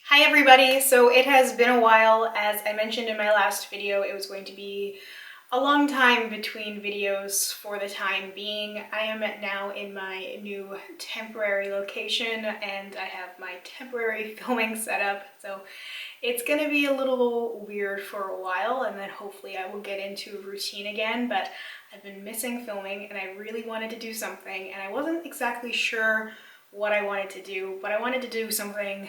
Hi everybody! So it has been a while. As I mentioned in my last video, it was going to be a long time between videos for the time being. I am now in my new temporary location and I have my temporary filming setup, so it's gonna be a little weird for a while and then hopefully I will get into a routine again, but I've been missing filming and I really wanted to do something and I wasn't exactly sure what I wanted to do, but I wanted to do something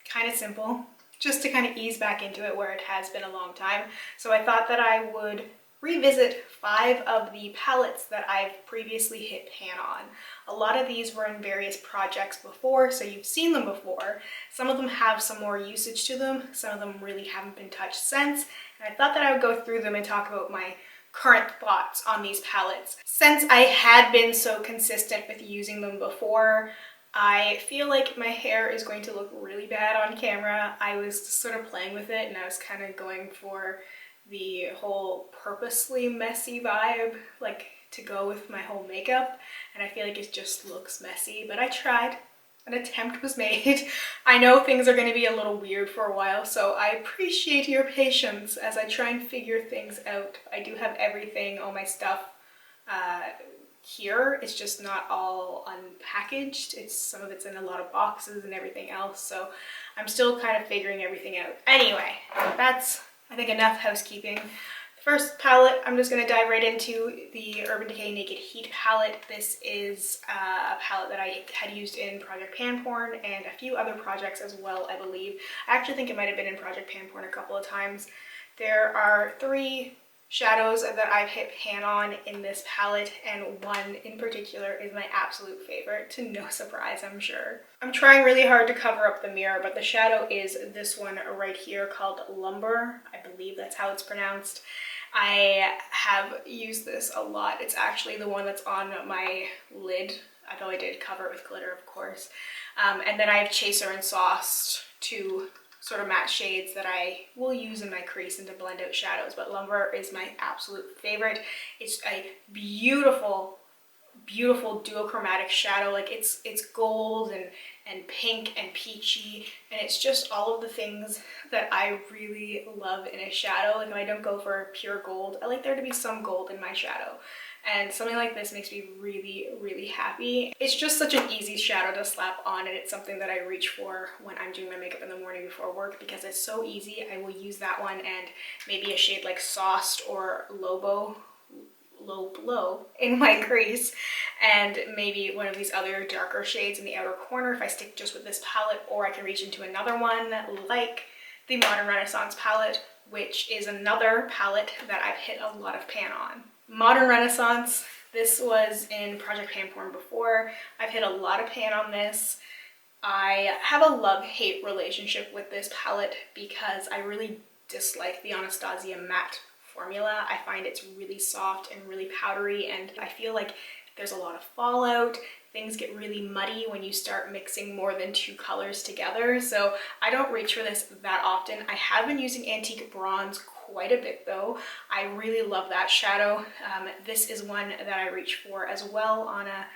kind of simple, just to kind of ease back into it where it has been a long time. So I thought that I would revisit 5 of the palettes that I've previously hit pan on. A lot of these were in various projects before, so you've seen them before. Some of them have some more usage to them, some of them really haven't been touched since, and I thought that I would go through them and talk about my current thoughts on these palettes. Since I had been so consistent with using them before, I feel like my hair is going to look really bad on camera. I was just sort of playing with it and I was kind of going for the whole purposely messy vibe, like to go with my whole makeup, and I feel like it just looks messy, but I tried. An attempt was made. I know things are going to be a little weird for a while, so I appreciate your patience as I try and figure things out. I do have everything, all my stuff here. It's just not all unpackaged. Some of it's in a lot of boxes and everything else, so I'm still kind of figuring everything out. Anyway, that's I think enough housekeeping. First palette, I'm just going to dive right into the Urban Decay Naked Heat palette. This is a palette that I had used in Project Panporn and a few other projects as well, I believe. I actually think it might have been in Project Panporn a couple of times. There are 3 shadows that I've hit pan on in this palette, and one in particular is my absolute favorite, to no surprise, I'm sure. I'm trying really hard to cover up the mirror, but the shadow is this one right here called Lumber. I believe that's how it's pronounced. I have used this a lot. It's actually the one that's on my lid, although I did cover it with glitter, of course. And then I have Chaser and Sauce, 2 sort of matte shades that I will use in my crease and to blend out shadows, but Lumber is my absolute favorite. It's a beautiful, beautiful duochromatic shadow. Like it's gold and pink and peachy, and it's just all of the things that I really love in a shadow. Like I don't go for pure gold. I like there to be some gold in my shadow. And something like this makes me really, really happy. It's just such an easy shadow to slap on, and it's something that I reach for when I'm doing my makeup in the morning before work because it's so easy. I will use that one and maybe a shade like Sauced or Low in my crease, and maybe one of these other darker shades in the outer corner if I stick just with this palette, or I can reach into another one like the Modern Renaissance palette, which is another palette that I've hit a lot of pan on. Modern Renaissance, this was in Project Panporn before. I've hit a lot of pan on this. I have a love-hate relationship with this palette because I really dislike the Anastasia matte formula. I find it's really soft and really powdery, and I feel like there's a lot of fallout. Things get really muddy when you start mixing more than 2 colors together, so I don't reach for this that often. I have been using Antique Bronze quite a bit though. I really love that shadow. This is one that I reach for as well on a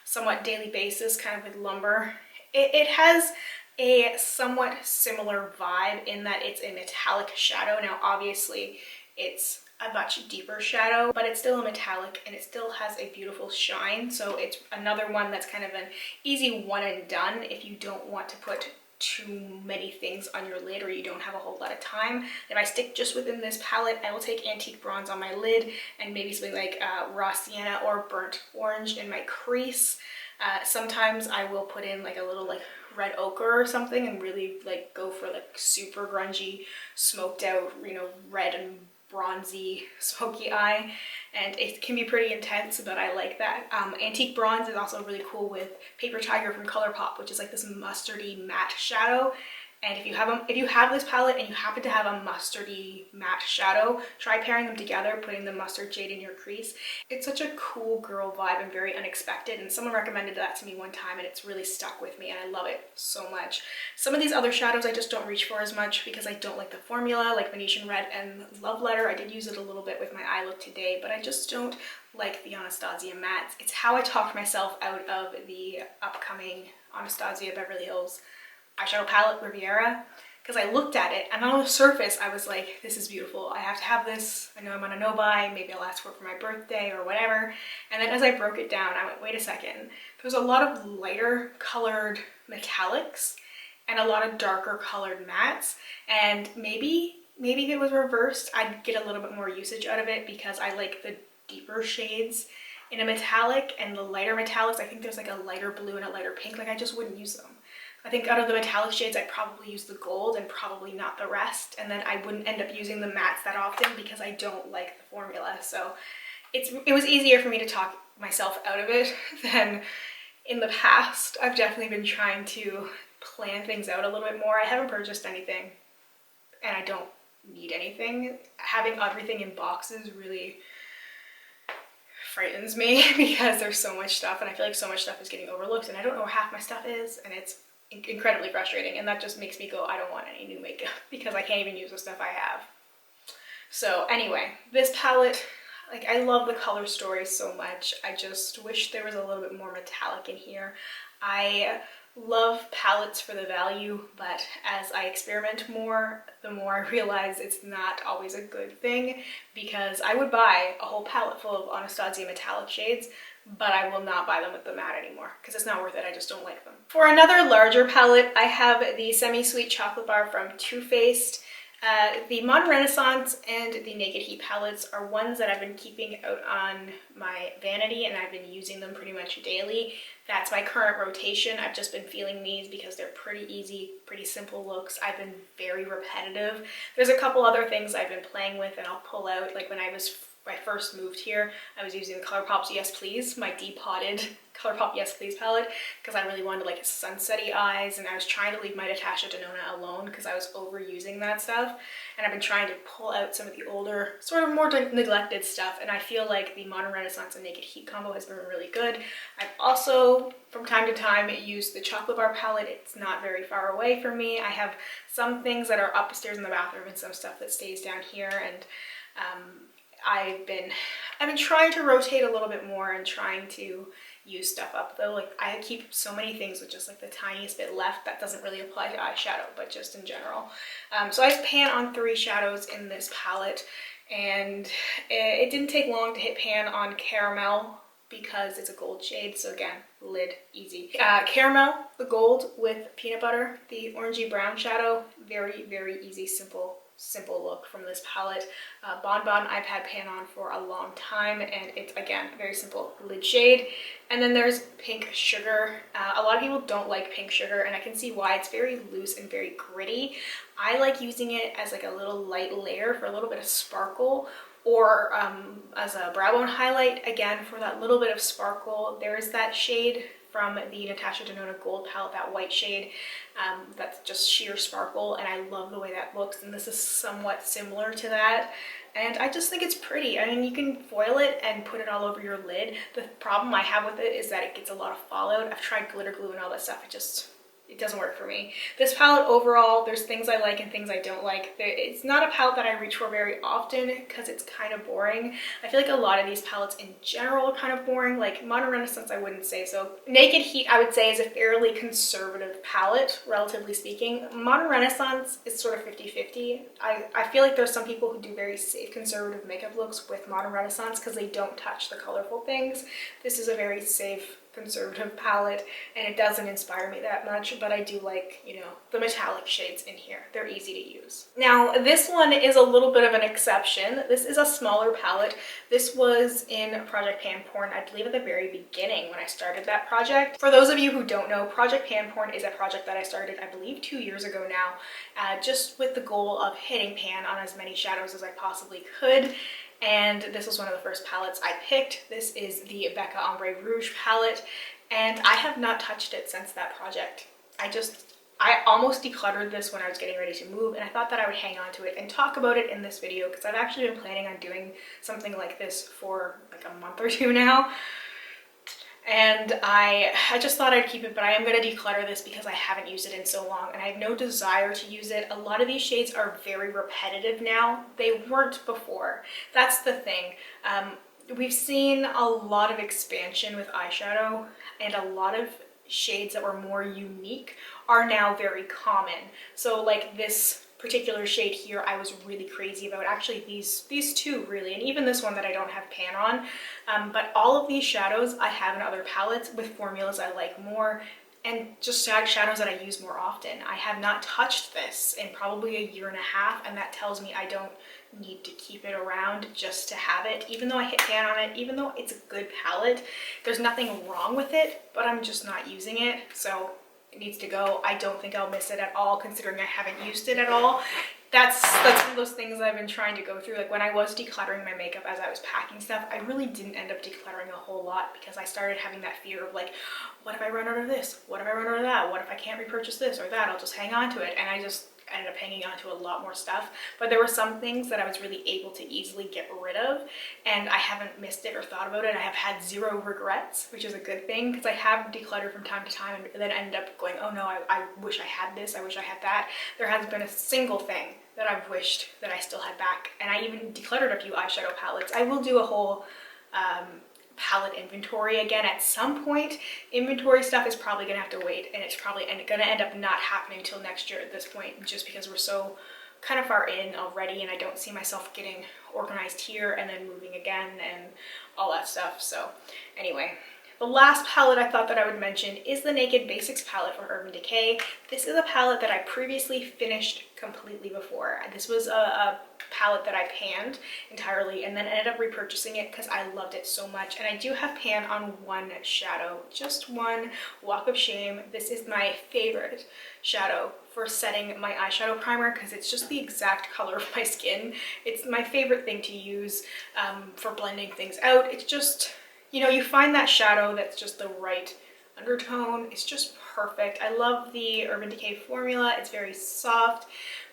somewhat daily basis, kind of with Lumber. It has a somewhat similar vibe in that it's a metallic shadow. Now obviously it's a much deeper shadow, but it's still a metallic and it still has a beautiful shine. So it's another one that's kind of an easy one and done if you don't want to put too many things on your lid or you don't have a whole lot of time. If I stick just within this palette, I will take Antique Bronze on my lid and maybe something like Raw Sienna or Burnt Orange in my crease. Sometimes I will put in like a little like red ochre or something and really like go for like super grungy, smoked out, you know, red and bronzy smoky eye, and it can be pretty intense, but I like that. Antique Bronze is also really cool with Paper Tiger from ColourPop, which is like this mustardy matte shadow. And if you have this palette and you happen to have a mustardy matte shadow, try pairing them together, putting the mustard shade in your crease. It's such a cool girl vibe and very unexpected, and someone recommended that to me one time and it's really stuck with me and I love it so much. Some of these other shadows I just don't reach for as much because I don't like the formula, like Venetian Red and Love Letter. I did use it a little bit with my eye look today, but I just don't like the Anastasia mattes. It's how I talked myself out of the upcoming Anastasia Beverly Hills eyeshadow palette, Riviera, because I looked at it and on the surface I was like, this is beautiful, I have to have this, I know I'm on a no-buy, maybe I'll ask for it for my birthday or whatever. And then as I broke it down, I went, wait a second, there's a lot of lighter colored metallics and a lot of darker colored mattes, and maybe if it was reversed, I'd get a little bit more usage out of it because I like the deeper shades in a metallic, and the lighter metallics, I think there's like a lighter blue and a lighter pink, like I just wouldn't use them. I think out of the metallic shades, I'd probably use the gold and probably not the rest, and then I wouldn't end up using the mattes that often because I don't like the formula. So it was easier for me to talk myself out of it than in the past. I've definitely been trying to plan things out a little bit more. I haven't purchased anything and I don't need anything. Having everything in boxes really frightens me because there's so much stuff and I feel like so much stuff is getting overlooked and I don't know where half my stuff is, and it's incredibly frustrating, and that just makes me go, I don't want any new makeup because I can't even use the stuff I have. So anyway, this palette, like, I love the color story so much. I just wish there was a little bit more metallic in here. I love palettes for the value, but as I experiment more, the more I realize it's not always a good thing, because I would buy a whole palette full of Anastasia metallic shades, but I will not buy them with the matte anymore because it's not worth it. I just don't like them. For another larger palette, I have the Semi-Sweet Chocolate Bar from Too Faced. The Modern Renaissance and the Naked Heat palettes are ones that I've been keeping out on my vanity, and I've been using them pretty much daily. That's my current rotation. I've just been feeling these because they're pretty easy, pretty simple looks. I've been very repetitive. There's a couple other things I've been playing with and I'll pull out. Like when I first moved here, I was using the ColourPop's Yes Please, my depotted ColourPop Yes Please palette, because I really wanted like sunsetty eyes, and I was trying to leave my Natasha Denona alone because I was overusing that stuff. And I've been trying to pull out some of the older, sort of more neglected stuff, and I feel like the Modern Renaissance and Naked Heat combo has been really good. I've also, from time to time, used the Chocolate Bar palette. It's not very far away from me. I have some things that are upstairs in the bathroom and some stuff that stays down here, and I've been trying to rotate a little bit more and trying to use stuff up, though. Like, I keep so many things with just like the tiniest bit left. That doesn't really apply to eyeshadow, but just in general. So I pan on 3 shadows in this palette, and it didn't take long to hit pan on Caramel because it's a gold shade. So again, lid easy. Caramel, the gold with peanut butter, the orangey brown shadow, very, very easy, simple look from this palette. Bonbon I've had pan on for a long time, and it's, again, very simple lid shade. And then there's Pink Sugar. A lot of people don't like Pink Sugar, and I can see why. It's very loose and very gritty. I like using it as like a little light layer for a little bit of sparkle, or as a brow bone highlight, again, for that little bit of sparkle. There's that shade from the Natasha Denona Gold palette, that white shade, that's just sheer sparkle, and I love the way that looks, and this is somewhat similar to that, and I just think it's pretty. I mean, you can foil it and put it all over your lid. The problem I have with it is that it gets a lot of fallout. I've tried glitter glue and all that stuff, it doesn't work for me. This palette overall, there's things I like and things I don't like. It's not a palette that I reach for very often because it's kind of boring. I feel like a lot of these palettes in general are kind of boring. Like Modern Renaissance, I wouldn't say so. Naked Heat, I would say, is a fairly conservative palette, relatively speaking. Modern Renaissance is sort of 50-50. I feel like there's some people who do very safe, conservative makeup looks with Modern Renaissance because they don't touch the colorful things. This is a very safe, conservative palette, and it doesn't inspire me that much, but I do like, you know, the metallic shades in here. They're easy to use. Now, this one is a little bit of an exception. This is a smaller palette. This was in Project Pan Porn, I believe, at the very beginning when I started that project. For those of you who don't know, Project Pan Porn is a project that I started, I believe, 2 years ago now, just with the goal of hitting pan on as many shadows as I possibly could. And this was one of the first palettes I picked. This is the Abeka Ombre Rouge palette, and I have not touched it since that project. I almost decluttered this when I was getting ready to move, and I thought that I would hang on to it and talk about it in this video because I've actually been planning on doing something like this for like a month or 2 now. And I just thought I'd keep it, but I am going to declutter this because I haven't used it in so long and I have no desire to use it. A lot of these shades are very repetitive now. They weren't before. That's the thing. We've seen a lot of expansion with eyeshadow, and a lot of shades that were more unique are now very common. So like this particular shade here I was really crazy about. Actually these two really, and even this one that I don't have pan on. But all of these shadows I have in other palettes with formulas I like more, and just shadows that I use more often. I have not touched this in probably a year and a half, and that tells me I don't need to keep it around just to have it. Even though I hit pan on it, even though it's a good palette, there's nothing wrong with it, but I'm just not using it, so it needs to go. I don't think I'll miss it at all, considering I haven't used it at all. That's one of those things I've been trying to go through. Like when I was decluttering my makeup as I was packing stuff, I really didn't end up decluttering a whole lot because I started having that fear of like, what if I run out of this? What if I run out of that? What if I can't repurchase this or that? I'll just hang on to it. And I just ended up hanging on to a lot more stuff. But there were some things that I was really able to easily get rid of, and I haven't missed it or thought about it. I have had zero regrets, which is a good thing, because I have decluttered from time to time and then ended up going, oh no, I wish I had this, I wish I had that. There hasn't been a single thing that I've wished that I still had back. And I even decluttered a few eyeshadow palettes. I will do a whole palette inventory again at some point. Inventory stuff is probably gonna have to wait, and it's probably gonna end up not happening until next year at this point, just because we're so kind of far in already, and I don't see myself getting organized here and then moving again and all that stuff. So anyway, the last palette I thought that I would mention is the Naked Basics palette from Urban Decay. This is a palette that I previously finished completely before. This was a palette that I panned entirely and then ended up repurchasing it because I loved it so much. And I do have pan on one shadow, just one, Walk of Shame. This is my favorite shadow for setting my eyeshadow primer because it's just the exact color of my skin. It's my favorite thing to use for blending things out. It's just, you know, you find that shadow that's just the right undertone. It's just perfect. I love the Urban Decay formula. It's very soft,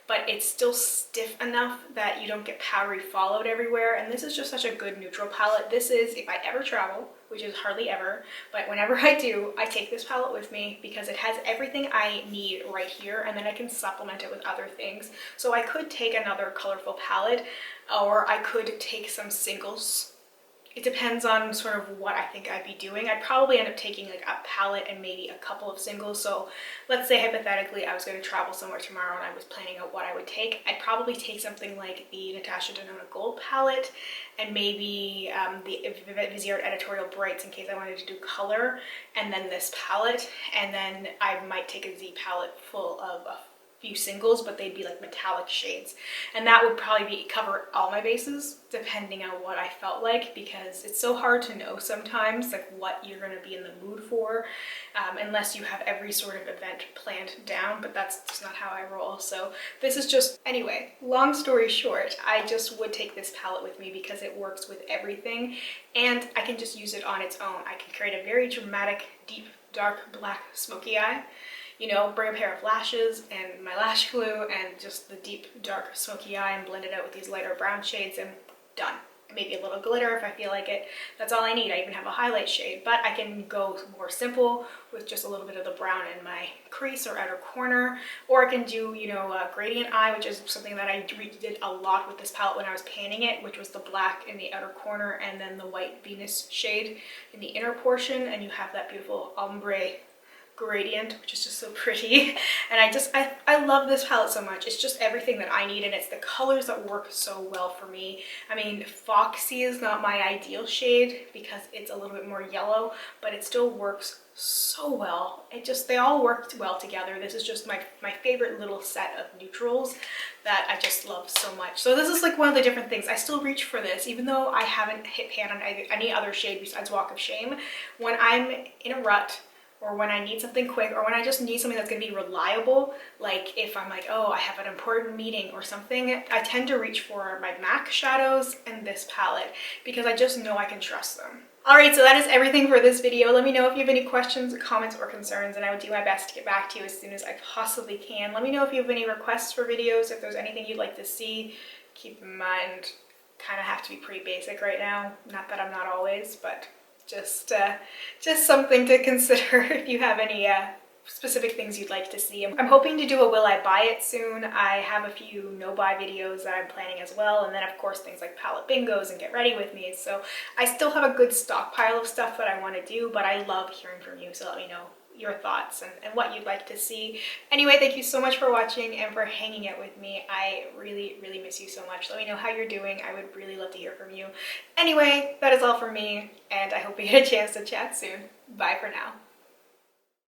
but it's still stiff enough that you don't get powdery fallout everywhere. And this is just such a good neutral palette. This is, if I ever travel, which is hardly ever, but whenever I do, I take this palette with me because it has everything I need right here, and then I can supplement it with other things. So I could take another colorful palette, or I could take some singles. It depends on sort of what I think I'd be doing. I'd probably end up taking like a palette and maybe a couple of singles. So let's say hypothetically I was going to travel somewhere tomorrow and I was planning out what I would take. I'd probably take something like the Natasha Denona Gold palette and maybe the Viseart Editorial Brights in case I wanted to do color, and then this palette, and then I might take a Z palette full of a few singles, but they'd be like metallic shades, and that would probably cover all my bases depending on what I felt like, because it's so hard to know sometimes like what you're going to be in the mood for unless you have every sort of event planned down, but that's just not how I roll. So this is just, anyway, long story short, I just would take this palette with me because it works with everything and I can just use it on its own. I can create a very dramatic, deep, dark, black, smoky eye, you know, bring a pair of lashes and my lash glue and just the deep, dark, smoky eye and blend it out with these lighter brown shades and done. Maybe a little glitter if I feel like it. That's all I need. I even have a highlight shade, but I can go more simple with just a little bit of the brown in my crease or outer corner, or I can do, you know, a gradient eye, which is something that I did a lot with this palette when I was panning it, which was the black in the outer corner and then the white Venus shade in the inner portion, and you have that beautiful ombre gradient, which is just so pretty. And I love this palette so much. It's just everything that I need, and it's the colors that work so well for me. I mean, Foxy is not my ideal shade because it's a little bit more yellow, but it still works so well. They all worked well together. This is just my favorite little set of neutrals that I just love so much. So this is like one of the different things. I still reach for this, even though I haven't hit pan on any other shade besides Walk of Shame. When I'm in a rut, or when I need something quick, or when I just need something that's going to be reliable, like if I'm like, oh, I have an important meeting or something, I tend to reach for my MAC shadows and this palette because I just know I can trust them. Alright, so that is everything for this video. Let me know if you have any questions, comments, or concerns, and I will do my best to get back to you as soon as I possibly can. Let me know if you have any requests for videos, if there's anything you'd like to see. Keep in mind, kind of have to be pretty basic right now. Not that I'm not always, but just something to consider if you have any specific things you'd like to see. I'm hoping to do a will I buy it soon. I have a few no buy videos that I'm planning as well, and then of course things like palette bingos and get ready with me. So I still have a good stockpile of stuff that I want to do, but I love hearing from you, so let me know your thoughts and what you'd like to see. Anyway, thank you so much for watching and for hanging out with me. I really, really miss you so much. Let me know how you're doing. I would really love to hear from you. Anyway, that is all from me, and I hope we get a chance to chat soon. Bye for now.